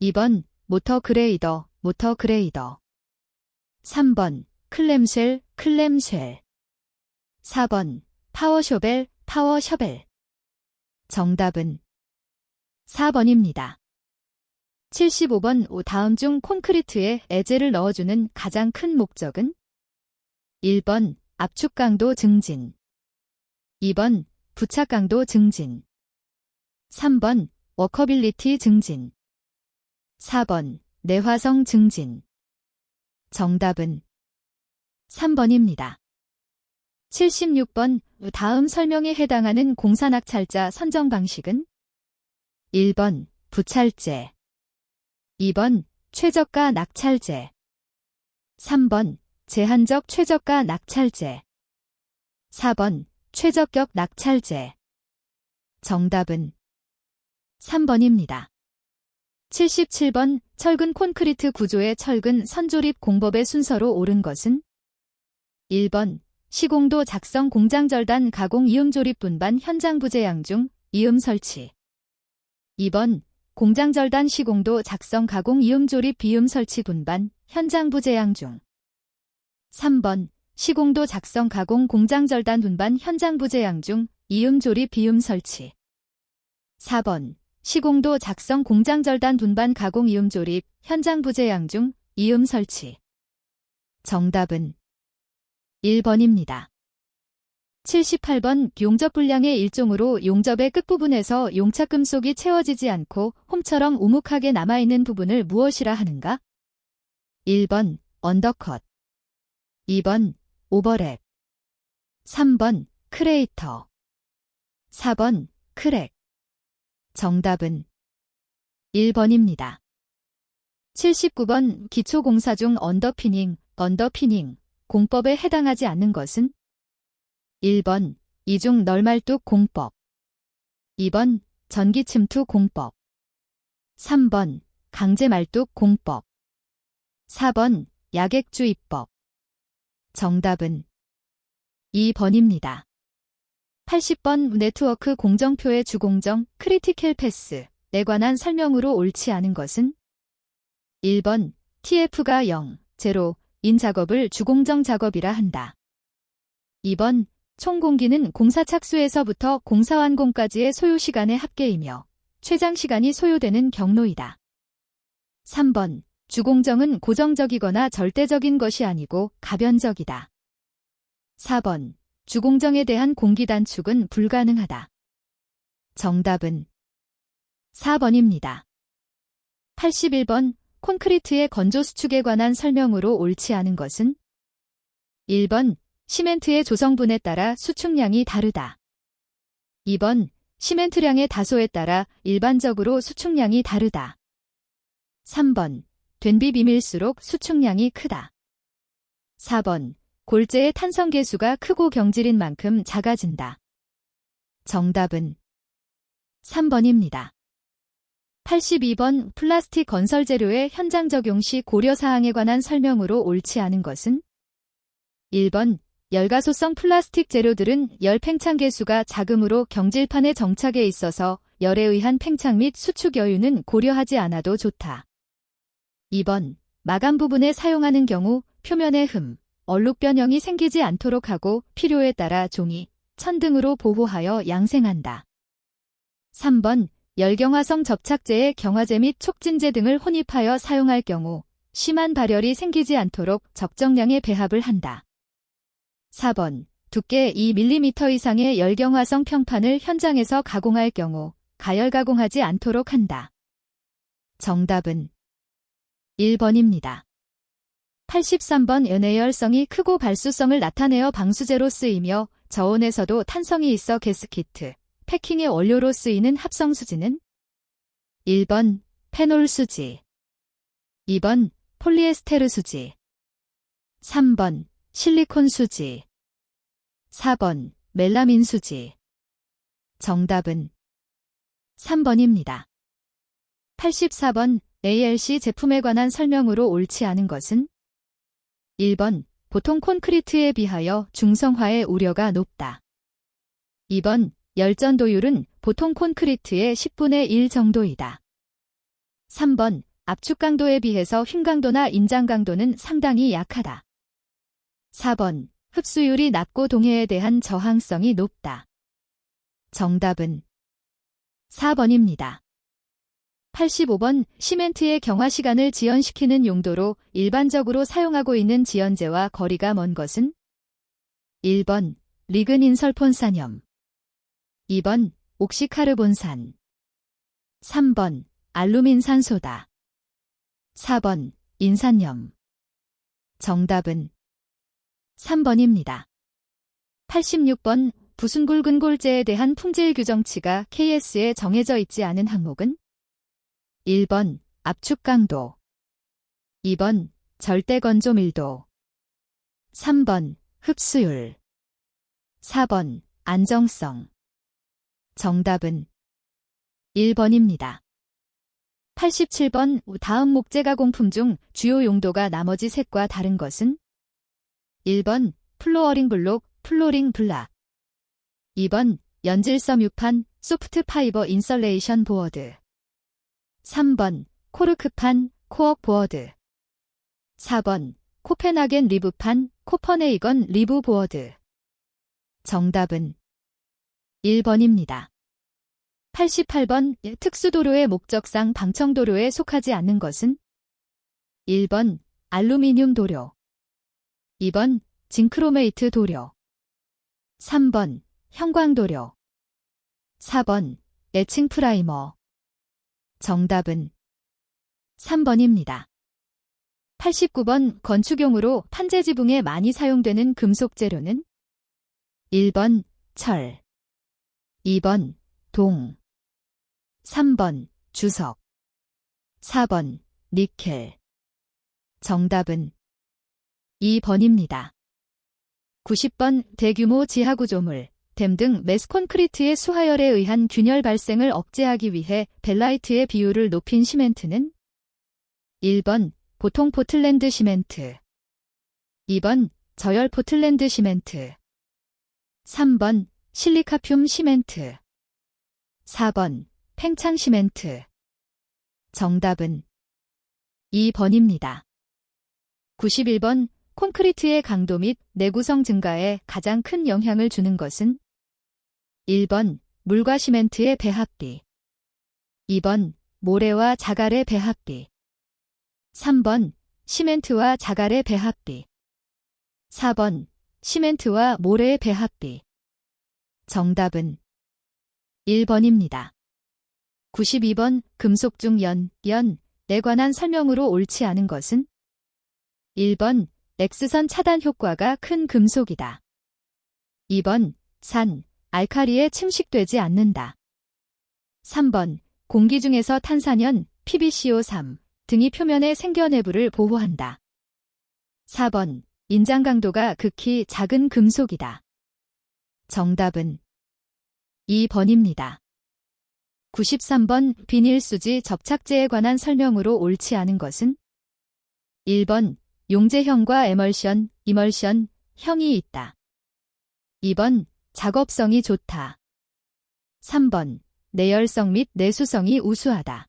2번 모터 그레이더 3번 클램쉘 4번 파워쇼벨 정답은 4번입니다. 75번 다음 중 콘크리트에 애재를 넣어주는 가장 큰 목적은 1번 압축 강도 증진 2번 부착 강도 증진 3번 워커빌리티 증진 4번 내화성 증진 정답은 3번입니다. 76번 다음 설명에 해당하는 공사낙찰자 선정 방식은 1번 부찰제, 2번 최저가 낙찰제, 3번 제한적 최저가 낙찰제, 4번 최저격 낙찰제. 정답은 3번입니다. 77번 철근 콘크리트 구조의 철근 선조립 공법의 순서로 옳은 것은 1번 시공도 작성 공장 절단 가공 이음 조립 분반 현장 부재양 중 이음 설치, 2번 공장 절단 시공도 작성 가공 이음 조립 비음 설치 분반 현장 부재양 중, 3번 시공도 작성 가공 공장 절단 분반 현장 부재양 중 이음 조립 비음 설치, 4번 시공도 작성 공장 절단 분반 가공 이음 조립 현장 부재양 중 이음 설치. 정답은 1번입니다. 78번 용접 불량의 일종으로 용접의 끝부분에서 용착 금속이 채워지지 않고 홈처럼 우묵하게 남아있는 부분을 무엇이라 하는가? 1번 언더컷, 2번 오버랩, 3번 크레이터, 4번 크랙. 정답은 1번입니다. 79번 기초공사 중 언더피닝, 공법에 해당하지 않는 것은 1번 이중 널말뚝 공법, 2번 전기침투 공법, 3번 강제말뚝 공법, 4번 야객주입법. 정답은 2번입니다. 80번 네트워크 공정표의 주공정 크리티컬 패스에 관한 설명으로 옳지 않은 것은 1번 TF가 0, 0인 작업을 주공정 작업이라 한다. 2번 총 공기는 공사 착수에서부터 공사 완공까지의 소요시간의 합계이며 최장시간이 소요되는 경로이다. 3번 주공정은 고정적이거나 절대적인 것이 아니고 가변적이다. 4번 주공정에 대한 공기 단축은 불가능하다. 정답은 4번입니다. 81번 콘크리트의 건조 수축에 관한 설명으로 옳지 않은 것은 1번 시멘트의 조성분에 따라 수축량이 다르다. 2번 시멘트량의 다소에 따라 일반적으로 수축량이 다르다. 3번 된비 비밀수록 수축량이 크다. 4번 골재의 탄성 계수가 크고 경질인 만큼 작아진다. 정답은 3번입니다. 82번 플라스틱 건설 재료의 현장 적용 시 고려사항에 관한 설명으로 옳지 않은 것은 1번 열가소성 플라스틱 재료들은 열 팽창 계수가 작으므로 경질판의 정착에 있어서 열에 의한 팽창 및 수축 여유는 고려하지 않아도 좋다. 2번 마감 부분에 사용하는 경우 표면에 흠, 얼룩 변형이 생기지 않도록 하고 필요에 따라 종이, 천 등으로 보호하여 양생한다. 3번 열경화성 접착제에 경화제 및 촉진제 등을 혼입하여 사용할 경우 심한 발열이 생기지 않도록 적정량의 배합을 한다. 4번 두께 2mm 이상의 열경화성 평판을 현장에서 가공할 경우 가열 가공하지 않도록 한다. 정답은 1번입니다. 83번 연해열성이 크고 발수성을 나타내어 방수제로 쓰이며 저온에서도 탄성이 있어 가스키트, 패킹의 원료로 쓰이는 합성수지는 1번 페놀 수지, 2번 폴리에스테르 수지, 3번 실리콘 수지, 4번 멜라민 수지. 정답은 3번입니다. 84번 ALC 제품에 관한 설명으로 옳지 않은 것은 1번 보통 콘크리트에 비하여 중성화의 우려가 높다. 2번 열전도율은 보통 콘크리트의 10분의 1 정도이다. 3번 압축 강도에 비해서 휨 강도나 인장 강도는 상당히 약하다. 4번 흡수율이 낮고 동해에 대한 저항성이 높다. 정답은 4번입니다. 85번 시멘트의 경화 시간을 지연시키는 용도로 일반적으로 사용하고 있는 지연제와 거리가 먼 것은 1번 리그닌설폰산염, 2번 옥시카르본산, 3번 알루민산소다, 4번 인산염. 정답은 3번입니다. 86번 부순 굵은 골재에 대한 품질 규정치가 KS에 정해져 있지 않은 항목은 1번 압축 강도, 2번 절대 건조 밀도, 3번 흡수율, 4번 안정성. 정답은 1번입니다. 87번 다음 목재 가공품 중 주요 용도가 나머지 셋과 다른 것은 1번 플로어링 블록, 플로링 블락, 2번 연질섬 유판, 소프트 파이버 인설레이션 보어드, 3번 코르크판, 코억 보어드, 4번 코펜하겐 리브판, 코퍼네이건 리브 보어드. 정답은 1번입니다. 88번 특수도로의 목적상 방청도로에 속하지 않는 것은 1번 알루미늄 도료, 2번 징크로메이트 도료, 3번 형광도료, 4번 에칭 프라이머. 정답은 3번입니다. 89번 건축용으로 판재 지붕에 많이 사용되는 금속 재료는 1번 철, 2번 동, 3번 주석, 4번 니켈. 정답은 2번입니다. 90번 대규모 지하구조물, 댐 등 매스 콘크리트의 수하열에 의한 균열 발생을 억제하기 위해 벨라이트의 비율을 높인 시멘트는 1번 보통 포틀랜드 시멘트, 2번 저열 포틀랜드 시멘트, 3번 실리카듐 시멘트, 4번 팽창 시멘트. 정답은 2번입니다. 91번 콘크리트의 강도 및 내구성 증가에 가장 큰 영향을 주는 것은 1번 물과 시멘트의 배합비, 2번 모래와 자갈의 배합비, 3번 시멘트와 자갈의 배합비, 4번 시멘트와 모래의 배합비. 정답은 1번입니다. 92번 금속 중 연에 관한 설명으로 옳지 않은 것은 1번 X선 차단 효과가 큰 금속이다. 2번 산, 알카리에 침식되지 않는다. 3번 공기 중에서 탄산연, PbCO3 등이 표면의 생겨내부를 보호한다. 4번 인장 강도가 극히 작은 금속이다. 정답은 2번입니다. 93번 비닐수지 접착제에 관한 설명으로 옳지 않은 것은 1번 용제형과 에멀션, 이멀션, 형이 있다. 2번 작업성이 좋다. 3번 내열성 및 내수성이 우수하다.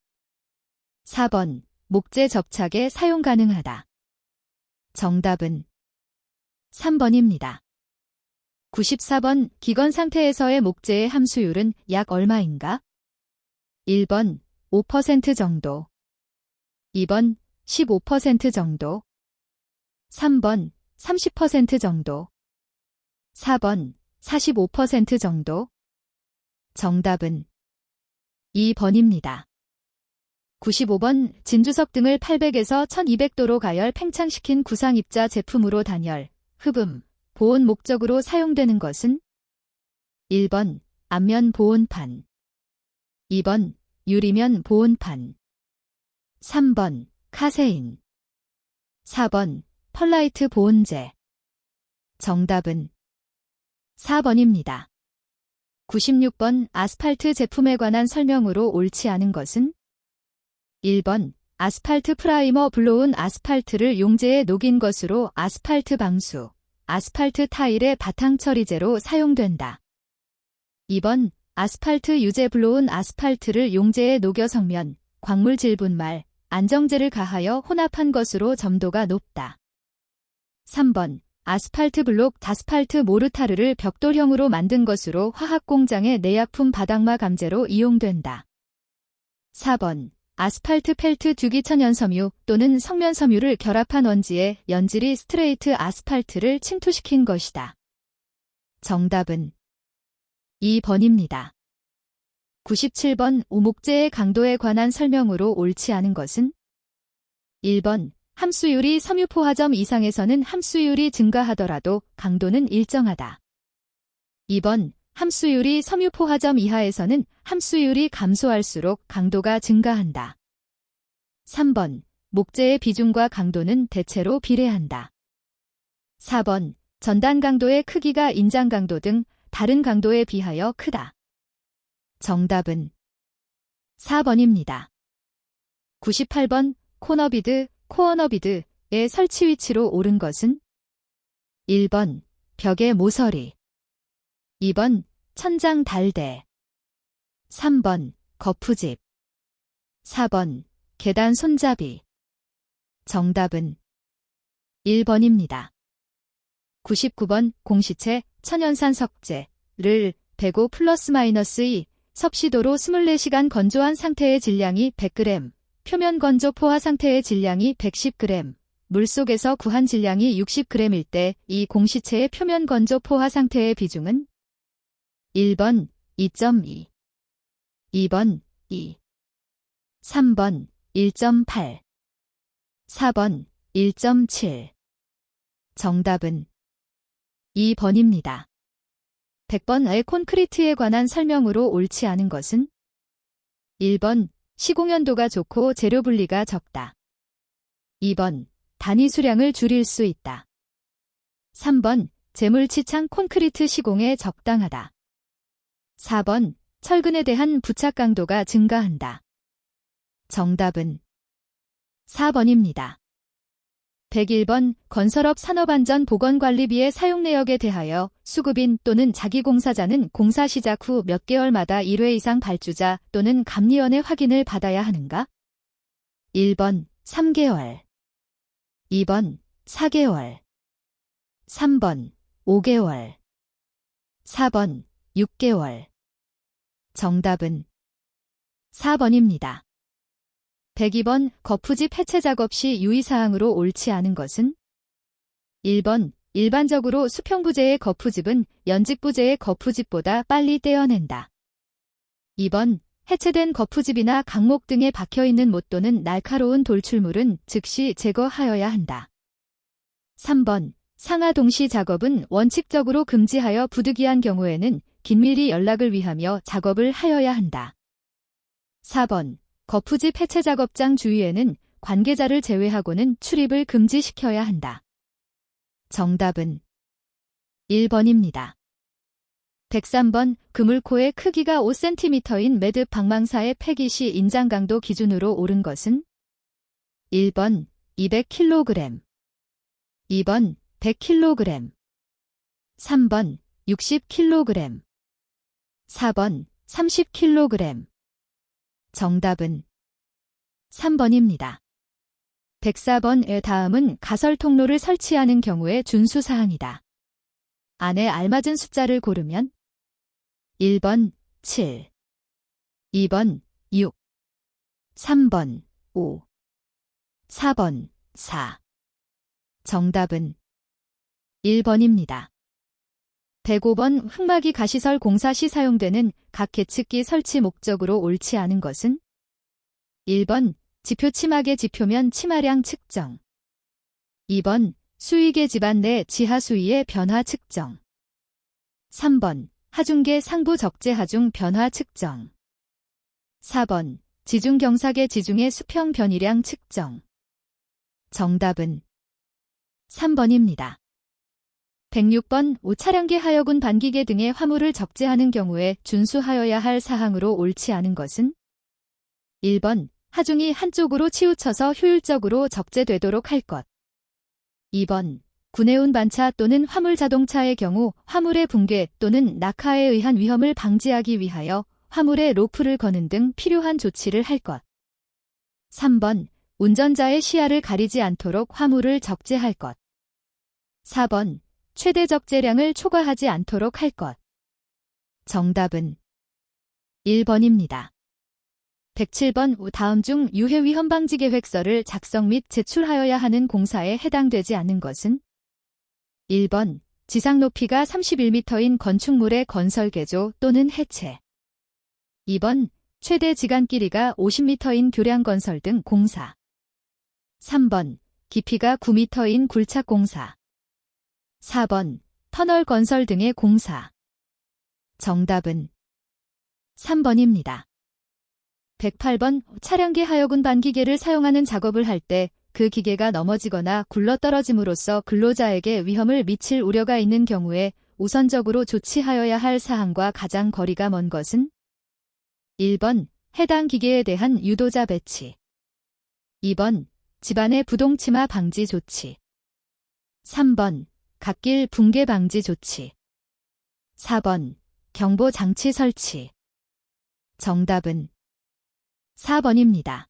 4번 목재 접착에 사용 가능하다. 정답은 3번입니다. 94번 기건 상태에서의 목재의 함수율은 약 얼마인가? 1번 5% 정도, 2번 15% 정도, 3번 30% 정도, 4번 45% 정도. 정답은 2번입니다. 95번 진주석 등을 800에서 1200도로 가열 팽창시킨 구상 입자 제품으로 단열, 흡음, 보온 목적으로 사용되는 것은 1번 앞면 보온판, 2번 유리면 보온판, 3번 카세인, 4번 펄라이트 보온재. 정답은 4번입니다. 96번 아스팔트 제품에 관한 설명으로 옳지 않은 것은 1번 아스팔트 프라이머 블로운 아스팔트를 용제에 녹인 것으로 아스팔트 방수, 아스팔트 타일의 바탕 처리제로 사용된다. 2번 아스팔트 유제 블로운 아스팔트를 용제에 녹여 성면, 광물 질분말, 안정제를 가하여 혼합한 것으로 점도가 높다. 3번 아스팔트 블록 다스팔트 모르타르를 벽돌형으로 만든 것으로 화학공장의 내약품 바닥마 감재로 이용된다. 4번 아스팔트 펠트 주기천연섬유 또는 성면섬유를 결합한 원지에 연질이 스트레이트 아스팔트를 침투시킨 것이다. 정답은 2번입니다. 97번 오목재의 강도에 관한 설명으로 옳지 않은 것은 1번 함수율이 섬유포화점 이상에서는 함수율이 증가하더라도 강도는 일정하다. 2번, 함수율이 섬유포화점 이하에서는 함수율이 감소할수록 강도가 증가한다. 3번, 목재의 비중과 강도는 대체로 비례한다. 4번, 전단 강도의 크기가 인장 강도 등 다른 강도에 비하여 크다. 정답은 4번입니다. 98번, 코어너비드의 설치 위치로 옳은 것은 1번, 벽의 모서리 2번, 천장 달대 3번, 거푸집 4번, 계단 손잡이 정답은 1번입니다. 99번, 공시체, 천연산 석재를 105 +-2 섭씨도로 24시간 건조한 상태의 질량이 100g, 표면 건조 포화 상태의 질량이 110g, 물속에서 구한 질량이 60g일 때 이 공시체의 표면 건조 포화 상태의 비중은 1번 2.2, 2번 2, 3번 1.8, 4번 1.7. 정답은 2번입니다. 100번의 콘크리트에 관한 설명으로 옳지 않은 것은 1번, 시공연도가 좋고 재료 분리가 적다. 2번, 단위 수량을 줄일 수 있다. 3번, 재물치창 콘크리트 시공에 적당하다. 4번, 철근에 대한 부착 강도가 증가한다. 정답은 4번입니다. 101번, 건설업 산업안전보건관리비의 사용 내역에 대하여 수급인 또는 자기공사자는 공사 시작 후 몇 개월마다 1회 이상 발주자 또는 감리원의 확인을 받아야 하는가? 1번 3개월, 2번 4개월, 3번 5개월, 4번 6개월. 정답은 4번입니다. 102번, 거푸집 해체 작업 시 유의사항으로 옳지 않은 것은 1번, 일반적으로 수평부재의 거푸집은 연직부재의 거푸집보다 빨리 떼어낸다. 2번, 해체된 거푸집이나 강목 등에 박혀있는 못 또는 날카로운 돌출물은 즉시 제거하여야 한다. 3번, 상하 동시 작업은 원칙적으로 금지하여 부득이한 경우에는 긴밀히 연락을 위하며 작업을 하여야 한다. 4번, 거푸집 해체 작업장 주위에는 관계자를 제외하고는 출입을 금지시켜야 한다. 정답은 1번입니다. 103번, 그물코의 크기가 5cm인 매듭 방망사의 폐기 시 인장 강도 기준으로 옳은 것은 1번 200kg, 2번 100kg, 3번 60kg, 4번 30kg. 정답은 3번입니다. 104번의 다음은 가설 통로를 설치하는 경우의 준수사항이다. 안에 알맞은 숫자를 고르면 1번 7, 2번 6, 3번 5, 4번 4. 정답은 1번입니다. 105번, 흙막이 가시설 공사 시 사용되는 각 계측기 설치 목적으로 옳지 않은 것은 1번, 지표 치막의 지표면 치마량 측정, 2번, 수위계 집안 내 지하 수위의 변화 측정, 3번, 하중계 상부 적재 하중 변화 측정, 4번, 지중 경사계 지중의 수평 변이량 측정. 정답은 3번입니다. 106번, 차량계 하여군 반기계 등의 화물을 적재하는 경우에 준수하여야 할 사항으로 옳지 않은 것은 1번, 하중이 한쪽으로 치우쳐서 효율적으로 적재되도록 할 것. 2번, 구내운 반차 또는 화물 자동차의 경우 화물의 붕괴 또는 낙하에 의한 위험을 방지하기 위하여 화물에 로프를 거는 등 필요한 조치를 할 것. 3번, 운전자의 시야를 가리지 않도록 화물을 적재할 것. 4번, 최대 적재량을 초과하지 않도록 할 것. 정답은 1번입니다. 107번, 다음 중 유해 위험 방지 계획서를 작성 및 제출하여야 하는 공사에 해당되지 않는 것은 1번, 지상 높이가 31m인 건축물의 건설 개조 또는 해체. 2번, 최대 지간 길이가 50m인 교량 건설 등 공사. 3번, 깊이가 9m인 굴착 공사. 4번 터널 건설 등의 공사. 정답은 3번입니다. 108번 차량기 하여군 반기계를 사용하는 작업을 할 때 그 기계가 넘어지거나 굴러떨어짐으로써 근로자에게 위험을 미칠 우려가 있는 경우에 우선적으로 조치하여야 할 사항과 가장 거리가 먼 것은? 1번 해당 기계에 대한 유도자 배치. 2번 집안의 부동침하 방지 조치. 3번 갓길 붕괴 방지 조치. 4번 경보 장치 설치. 정답은 4번입니다.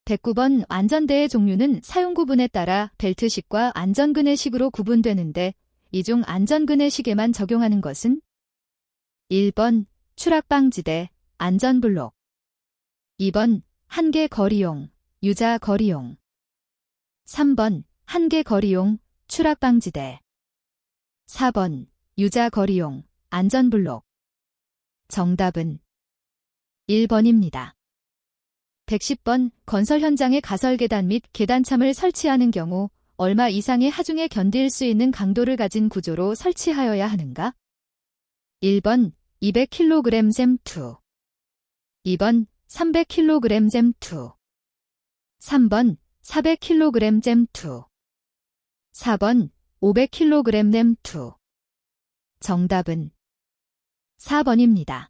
109번 안전대의 종류는 사용 구분에 따라 벨트식과 안전그네식으로 구분되는데 이 중 안전그네식에만 적용하는 것은? 1번 추락방지대, 안전블록. 2번 한계 거리용, 유자 거리용. 3번 한계 거리용, 추락방지대. 4번 유자 거리용, 안전블록. 정답은 1번입니다. 110번 건설 현장에 가설계단 및 계단참을 설치하는 경우 얼마 이상의 하중에 견딜 수 있는 강도를 가진 구조로 설치하여야 하는가? 1번 200kg 잼2. 2번 300kg 잼2. 3번 400kg 잼2. 4번 500kg 잼2. 정답은 4번입니다.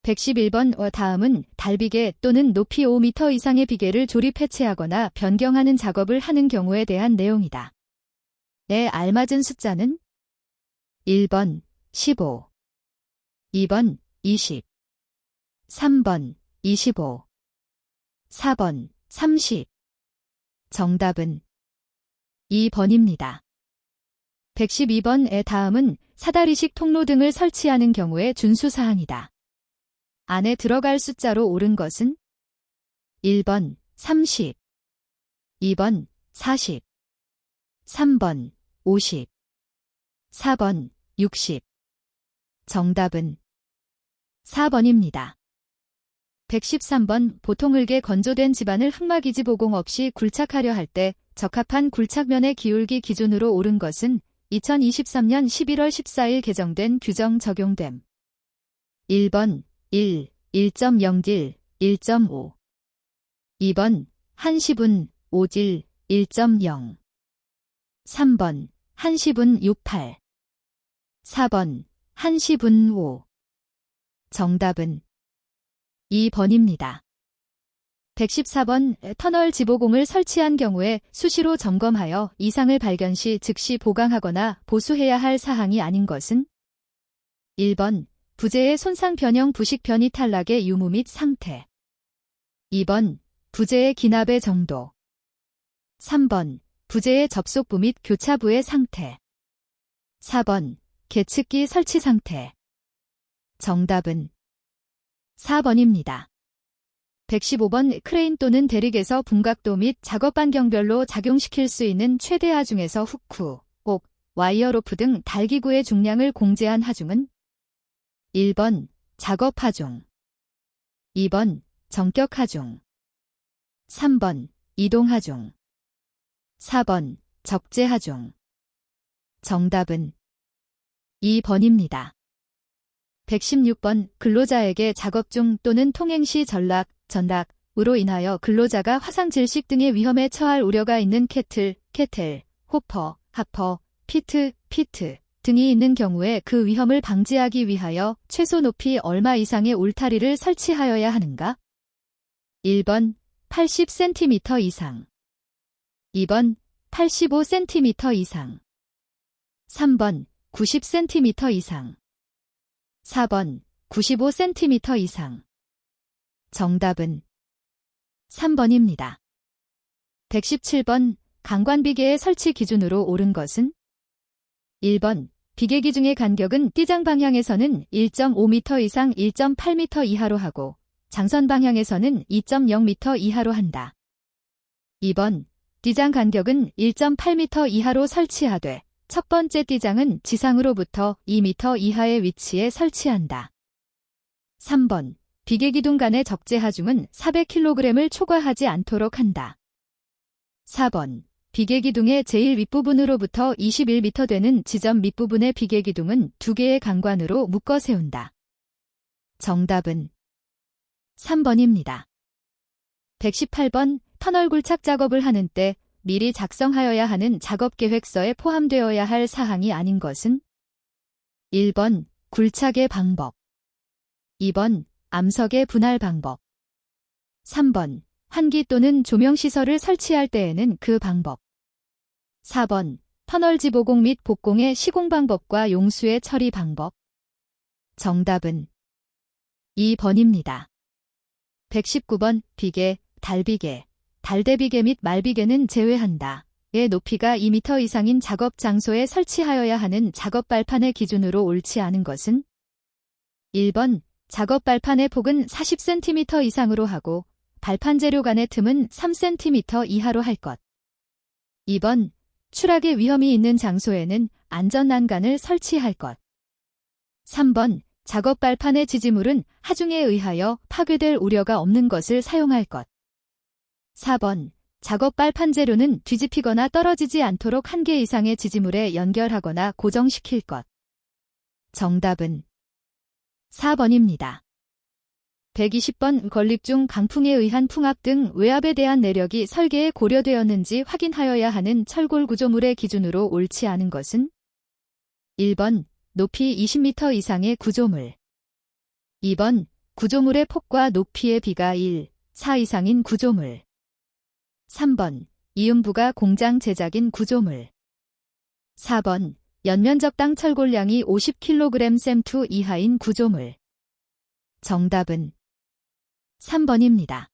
111번 다음은 달비계 또는 높이 5m 이상의 비계를 조립 해체하거나 변경하는 작업을 하는 경우에 대한 내용이다. 에 알맞은 숫자는? 1번 15. 2번 20. 3번 25. 4번 30. 정답은 2번입니다. 112번의 다음은 사다리식 통로 등을 설치하는 경우의 준수사항이다. 안에 들어갈 숫자로 옳은 것은? 1번 30. 2번 40. 3번 50. 4번 60. 정답은 4번입니다. 113번 보통 흙에 건조된 집안을 흙막이지 보공 없이 굴착하려 할 때 적합한 굴착면의 기울기 기준으로 옳은 것은 2023년 11월 14일 개정된 규정 적용됨. 1번 1, 1.0질, 1.5. 2번 1시분 5질, 1.0. 3번 1시분 68. 4번 1시분 5. 정답은 2번입니다. 114번 터널 지보공을 설치한 경우에 수시로 점검하여 이상을 발견 시 즉시 보강하거나 보수해야 할 사항이 아닌 것은? 1번 부재의 손상 변형 부식 변이 탈락의 유무 및 상태. 2번 부재의 기납의 정도. 3번 부재의 접속부 및 교차부의 상태. 4번 계측기 설치 상태. 정답은 4번입니다. 115번 크레인 또는 대릭에서 분각도 및 작업 반경별로 작용시킬 수 있는 최대 하중에서 후크, 옥, 와이어 로프 등 달기구의 중량을 공제한 하중은? 1번 작업 하중. 2번 정격 하중. 3번 이동 하중. 4번 적재 하중. 정답은 2번입니다. 116번 근로자에게 작업 중 또는 통행 시 전락, 전락으로 인하여 근로자가 화상 질식 등의 위험에 처할 우려가 있는 캐틀, 호퍼, 하퍼, 피트 등이 있는 경우에 그 위험을 방지하기 위하여 최소 높이 얼마 이상의 울타리를 설치하여야 하는가? 1번 80cm 이상. 2번 85cm 이상. 3번 90cm 이상. 4번 95cm 이상. 정답은 3번입니다. 117번 강관비계의 설치 기준으로 옳은 것은? 1번 비계 기준의 간격은 띠장 방향에서는 1.5m 이상 1.8m 이하로 하고 장선 방향에서는 2.0m 이하로 한다. 2번 띠장 간격은 1.8m 이하로 설치하되 첫 번째 띠장은 지상으로부터 2m 이하의 위치에 설치한다. 3번 비계 기둥 간의 적재 하중은 400kg을 초과하지 않도록 한다. 4번. 비계기둥의 제일 윗부분으로부터 21m 되는 지점 밑부분의 비계기둥은 2개의 강관으로 묶어 세운다. 정답은 3번입니다. 118번. 터널 굴착 작업을 하는 때 미리 작성하여야 하는 작업계획서에 포함되어야 할 사항이 아닌 것은? 1번. 굴착의 방법. 2번. 암석의 분할 방법. 3번. 환기 또는 조명시설을 설치할 때에는 그 방법. 4번. 터널 지보공 및 복공의 시공 방법과 용수의 처리 방법. 정답은 2번입니다. 119번. 비계, 달비계, 달대비계 및 말비계는 제외한다. 의 높이가 2m 이상인 작업 장소에 설치하여야 하는 작업 발판의 기준으로 옳지 않은 것은? 1번. 작업 발판의 폭은 40cm 이상으로 하고 발판 재료 간의 틈은 3cm 이하로 할 것. 2번. 추락의 위험이 있는 장소에는 안전 난간을 설치할 것. 3번. 작업 발판의 지지물은 하중에 의하여 파괴될 우려가 없는 것을 사용할 것. 4번. 작업 발판 재료는 뒤집히거나 떨어지지 않도록 1개 이상의 지지물에 연결하거나 고정시킬 것. 정답은 4번입니다. 120번. 건립 중 강풍에 의한 풍압 등 외압에 대한 내력이 설계에 고려되었는지 확인하여야 하는 철골 구조물의 기준으로 옳지 않은 것은? 1번. 높이 20m 이상의 구조물. 2번. 구조물의 폭과 높이의 비가 1, 4 이상인 구조물. 3번. 이음부가 공장 제작인 구조물. 4번. 연면적당 철골량이 50kg 셈2 이하인 구조물. 정답은 3번입니다.